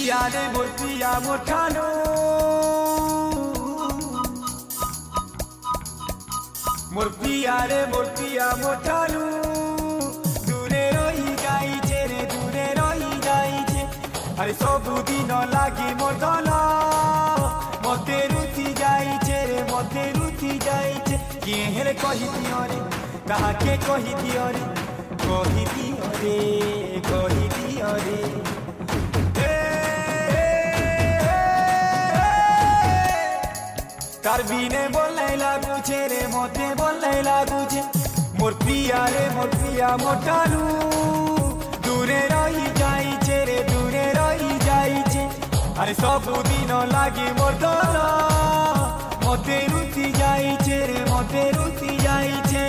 पिया रे मोर पिया मोर ठानो मोर पिया रे मोर पिया मोर ठानो दूरे रही जाइछे रे दूरे रही जाइछे अरे सबुदिन लागी मोर दला मते रुचि जाइछे रे मते रुचि जाइछे किए हेले कहि दियो रे काहाके कहि दियो रे कहि दियो रे कहि दियो रे तार बिने बोलने लागुछे रे मते बोलने लागुछे मोर पिया रे मोर पिया मोर ठानु दूरे रही जाइछे रे दूरे रही जाइछे अरे सबुदिन लागी मोर दला मते रुचि जाइछे रे मते रुचि जाइछे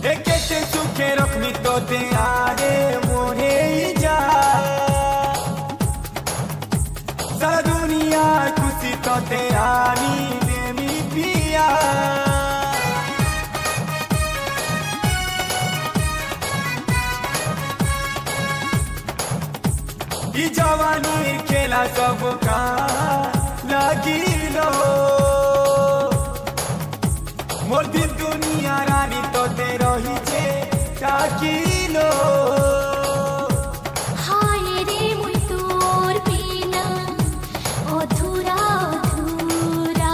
केते सुखे रखनी तो ते आरे मोरे जा सारा दुनिया खुशी तो ते आनी देवी पिया ई जवानी खेला सब का लगी लो मोर दिल दुनिया रानी तो ते रही छे ताकिलो हाय रे मुई तोर बिना अधूरा अधूरा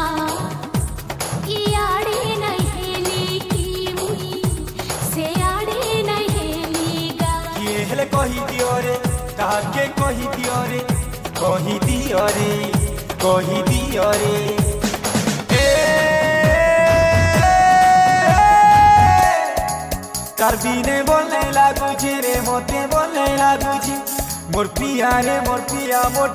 इयाड़े नहीं हेली की मुई से आड़े नहीं हेलीगा किए हेले कहि दियो रे ताके कहि दियो रे कहि दियो रे कहि दियो रे तार बिने बोलने लागुछे रे मते बोलने लागुछे मोर पिया रे मोर पिया मोर